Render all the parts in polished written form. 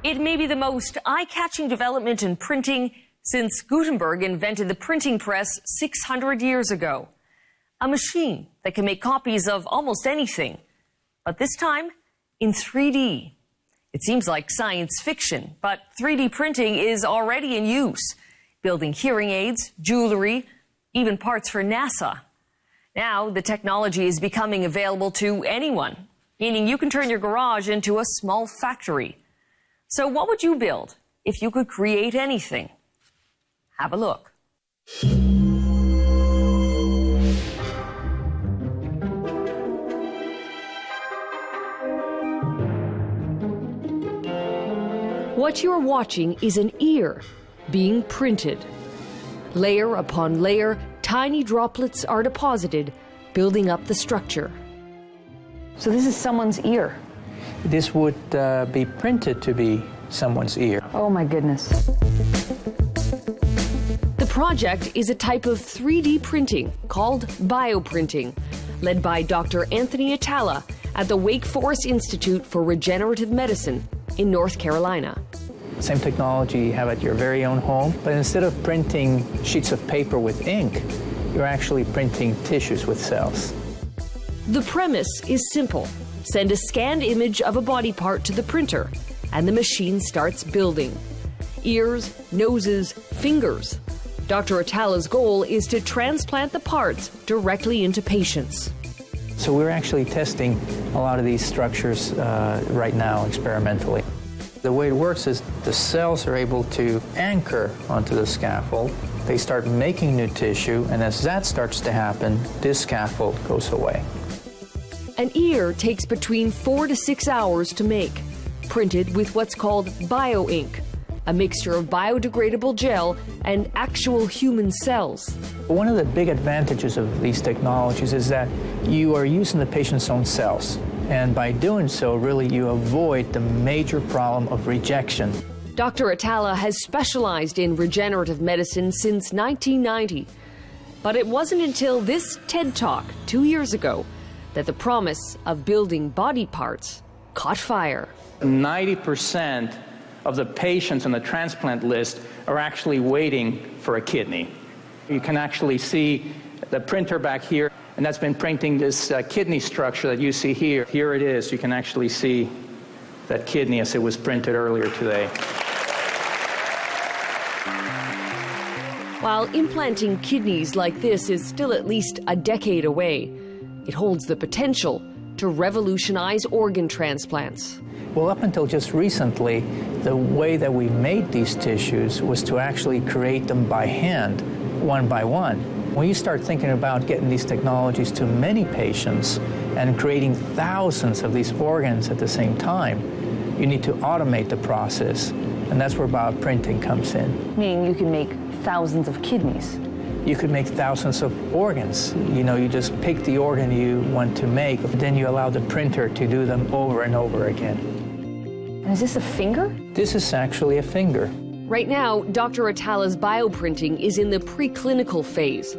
It may be the most eye-catching development in printing since Gutenberg invented the printing press 600 years ago. A machine that can make copies of almost anything, but this time in 3D. It seems like science fiction, but 3D printing is already in use, building hearing aids, jewelry, even parts for NASA. Now the technology is becoming available to anyone, meaning you can turn your garage into a small factory. So what would you build if you could create anything? Have a look. What you're watching is an ear being printed. Layer upon layer, tiny droplets are deposited, building up the structure. So this is someone's ear. This would be printed to be someone's ear. Oh my goodness. The project is a type of 3D printing called bioprinting, led by Dr. Anthony Atala at the Wake Forest Institute for Regenerative Medicine in North Carolina. Same technology you have at your very own home, but instead of printing sheets of paper with ink, you're actually printing tissues with cells. The premise is simple. Send a scanned image of a body part to the printer, and the machine starts building. Ears, noses, fingers. Dr. Atala's goal is to transplant the parts directly into patients. So we're actually testing a lot of these structures right now experimentally. The way it works is the cells are able to anchor onto the scaffold. They start making new tissue, and as that starts to happen, this scaffold goes away. An ear takes between 4 to 6 hours to make, printed with what's called bioink, a mixture of biodegradable gel and actual human cells. One of the big advantages of these technologies is that you are using the patient's own cells, and by doing so, really you avoid the major problem of rejection. Dr. Atala has specialized in regenerative medicine since 1990, but it wasn't until this TED Talk 2 years ago that the promise of building body parts caught fire. 90% of the patients on the transplant list are actually waiting for a kidney. You can actually see the printer back here, and that's been printing this kidney structure that you see here. Here it is. You can actually see that kidney as it was printed earlier today. While implanting kidneys like this is still at least a decade away, it holds the potential to revolutionize organ transplants. Well, up until just recently, the way that we made these tissues was to actually create them by hand, one by one. When you start thinking about getting these technologies to many patients and creating thousands of these organs at the same time, you need to automate the process, and that's where bioprinting comes in. Meaning you can make thousands of kidneys. You could make thousands of organs. You know, you just pick the organ you want to make, then you allow the printer to do them over and over again. And is this a finger? This is actually a finger. Right now, Dr. Atala's bioprinting is in the preclinical phase.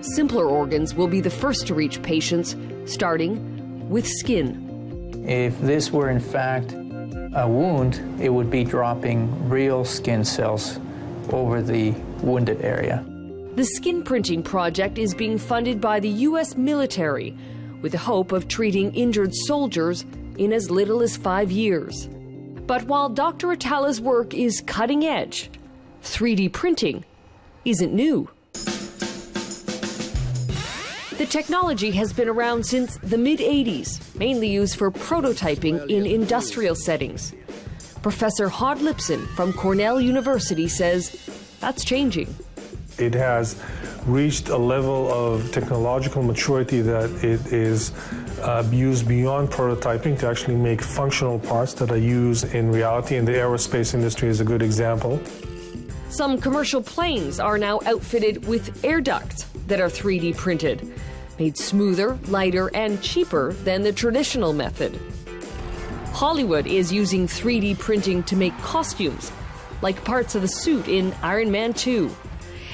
Simpler organs will be the first to reach patients, starting with skin. If this were in fact a wound, it would be dropping real skin cells over the wounded area. The skin printing project is being funded by the U.S. military with the hope of treating injured soldiers in as little as 5 years. But while Dr. Atala's work is cutting edge, 3D printing isn't new. The technology has been around since the mid-'80s, mainly used for prototyping in industrial settings. Professor Hod Lipson from Cornell University says that's changing. It has reached a level of technological maturity that it is used beyond prototyping to actually make functional parts that are used in reality, and the aerospace industry is a good example. Some commercial planes are now outfitted with air ducts that are 3D printed, made smoother, lighter, and cheaper than the traditional method. Hollywood is using 3D printing to make costumes, like parts of the suit in Iron Man 2.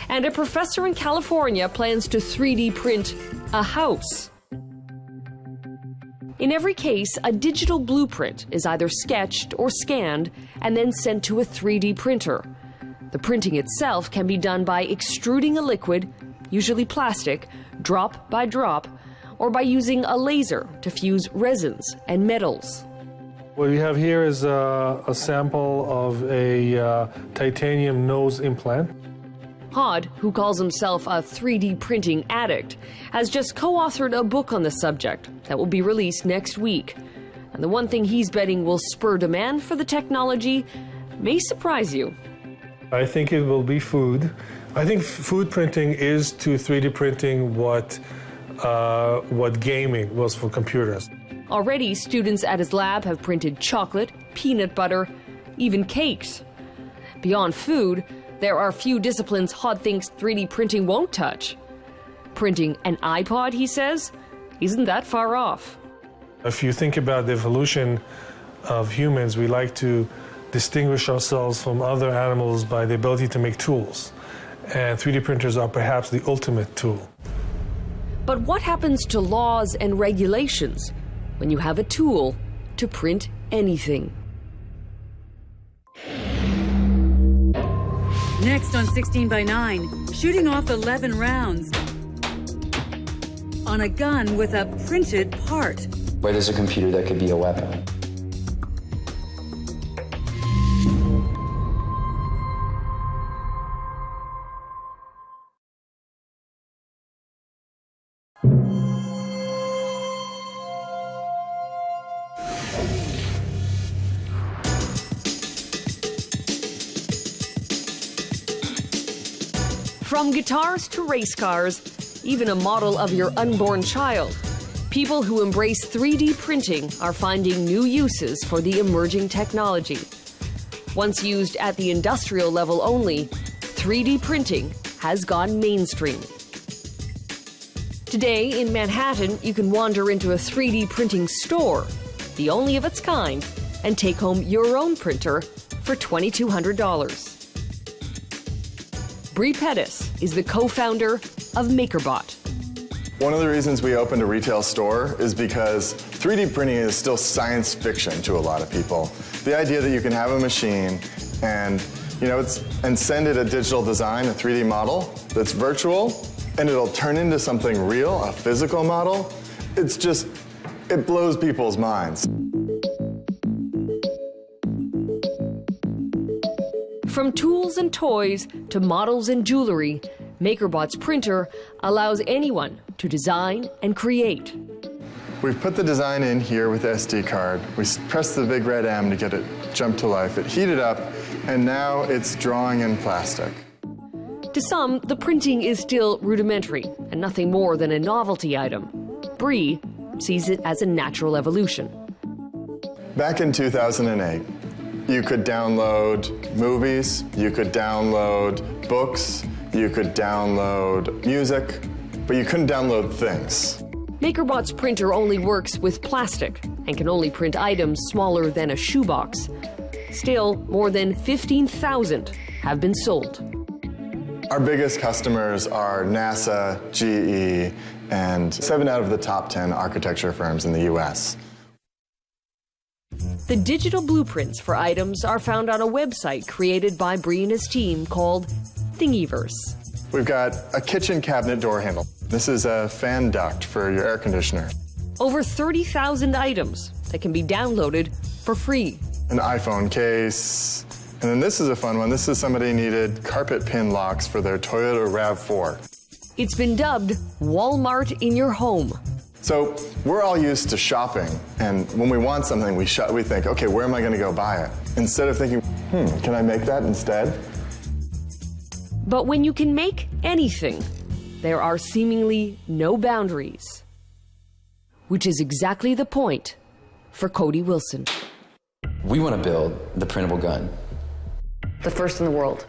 And a professor in California plans to 3D print a house. In every case, a digital blueprint is either sketched or scanned and then sent to a 3D printer. The printing itself can be done by extruding a liquid, usually plastic, drop by drop, or by using a laser to fuse resins and metals. What we have here is a sample of a titanium nose implant. Hod, who calls himself a 3D printing addict, has just co-authored a book on the subject that will be released next week. And the one thing he's betting will spur demand for the technology may surprise you. I think it will be food. I think food printing is to 3D printing what gaming was for computers. Already, students at his lab have printed chocolate, peanut butter, even cakes. Beyond food, there are few disciplines Hod thinks 3D printing won't touch. Printing an iPod, he says, isn't that far off. If you think about the evolution of humans, we like to distinguish ourselves from other animals by the ability to make tools. And 3D printers are perhaps the ultimate tool. But what happens to laws and regulations when you have a tool to print anything? Next on 16 by 9, shooting off 11 rounds on a gun with a printed part. Where there's a computer that could be a weapon. From guitars to race cars, even a model of your unborn child, people who embrace 3D printing are finding new uses for the emerging technology. Once used at the industrial level only, 3D printing has gone mainstream. Today in Manhattan, you can wander into a 3D printing store, the only of its kind, and take home your own printer for $2,200. Bree Pettis is the co-founder of MakerBot. One of the reasons we opened a retail store is because 3D printing is still science fiction to a lot of people. The idea that you can have a machine and send it a digital design, a 3D model that's virtual, and it'll turn into something real, a physical model, it blows people's minds. From tools and toys to models and jewelry, MakerBot's printer allows anyone to design and create. We've put the design in here with the SD card. We press the big red M to get it jump to life. It heated up, and now it's drawing in plastic. To some, the printing is still rudimentary and nothing more than a novelty item. Bree sees it as a natural evolution. Back in 2008, you could download movies, you could download books, you could download music, but you couldn't download things. MakerBot's printer only works with plastic and can only print items smaller than a shoebox. Still, more than 15,000 have been sold. Our biggest customers are NASA, GE, and 7 out of the top 10 architecture firms in the US. The digital blueprints for items are found on a website created by Bree and his team called Thingiverse. We've got a kitchen cabinet door handle. This is a fan duct for your air conditioner. Over 30,000 items that can be downloaded for free. An iPhone case. And then this is a fun one. This is somebody needed carpet pin locks for their Toyota RAV4. It's been dubbed Walmart in your home. So we're all used to shopping, and when we want something, we think, okay, where am I going to go buy it? Instead of thinking, can I make that instead? But when you can make anything, there are seemingly no boundaries. Which is exactly the point for Cody Wilson. We want to build the printable gun. The first in the world.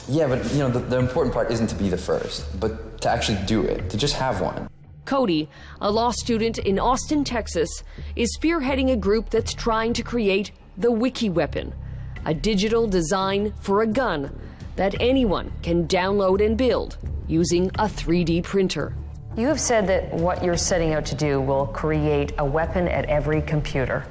Yeah, but the important part isn't to be the first, but to actually do it, to just have one. Cody, a law student in Austin, Texas, is spearheading a group that's trying to create the Wiki Weapon, a digital design for a gun that anyone can download and build using a 3D printer. You have said that what you're setting out to do will create a weapon at every computer.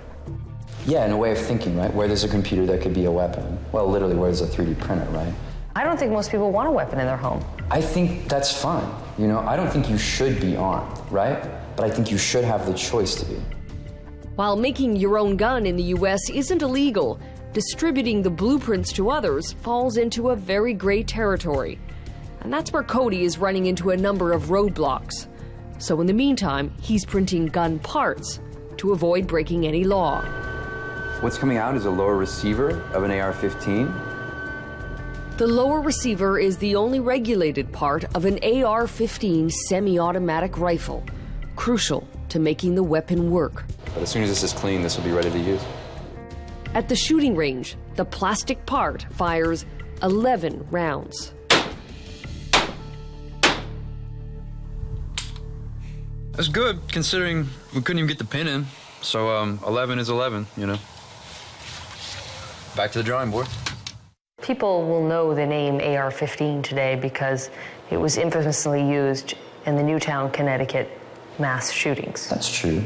Yeah, in a way of thinking, right? Where there's a computer, there could be a weapon. Well, literally, where there's a 3D printer, right? I don't think most people want a weapon in their home. I think that's fine. You know, I don't think you should be armed, right? But I think you should have the choice to be. While making your own gun in the U.S. isn't illegal, distributing the blueprints to others falls into a very gray territory. And that's where Cody is running into a number of roadblocks. So in the meantime, he's printing gun parts to avoid breaking any law. What's coming out is a lower receiver of an AR-15. The lower receiver is the only regulated part of an AR-15 semi-automatic rifle, crucial to making the weapon work. But as soon as this is clean, this will be ready to use. At the shooting range, the plastic part fires 11 rounds. That's good, considering we couldn't even get the pin in. So 11 is 11, you know. Back to the drawing board. People will know the name AR-15 today because it was infamously used in the Newtown, Connecticut mass shootings. That's true.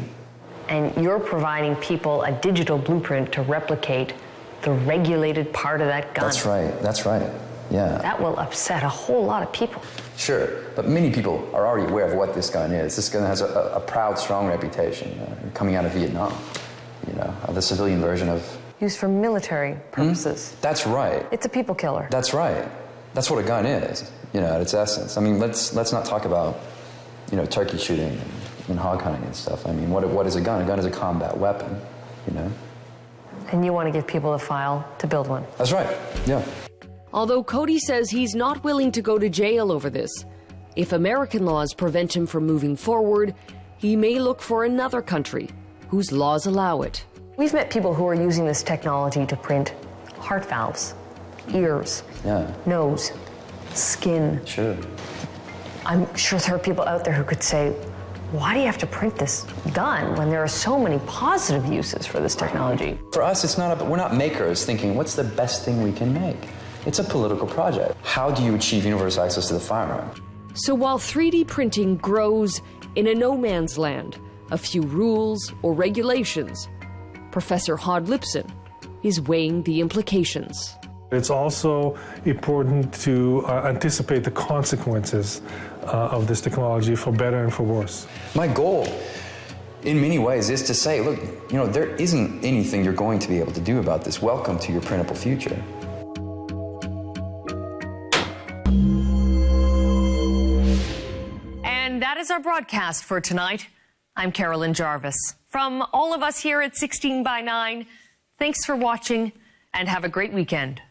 And you're providing people a digital blueprint to replicate the regulated part of that gun. That's right, yeah. That will upset a whole lot of people. Sure, but many people are already aware of what this gun is. This gun has a proud, strong reputation, coming out of Vietnam, you know, the civilian version of... Used for military purposes. That's right. It's a people killer. That's right. That's what a gun is, you know, at its essence. I mean, let's not talk about, you know, turkey shooting and hog hunting and stuff. I mean, what is a gun? A gun is a combat weapon, you know. And you want to give people a file to build one. That's right, yeah. Although Cody says he's not willing to go to jail over this, if American laws prevent him from moving forward, he may look for another country whose laws allow it. We've met people who are using this technology to print heart valves, ears, nose, skin. Sure. I'm sure there are people out there who could say, why do you have to print this gun when there are so many positive uses for this technology? For us, it's not we're not makers thinking, what's the best thing we can make? It's a political project. How do you achieve universal access to the firearm? So while 3D printing grows in a no man's land, a few rules or regulations, Professor Hod Lipson is weighing the implications. It's also important to anticipate the consequences of this technology for better and for worse. My goal, in many ways, is to say, look, you know, there isn't anything you're going to be able to do about this. Welcome to your printable future. And that is our broadcast for tonight. I'm Carolyn Jarvis. From all of us here at 16 by 9, thanks for watching and have a great weekend.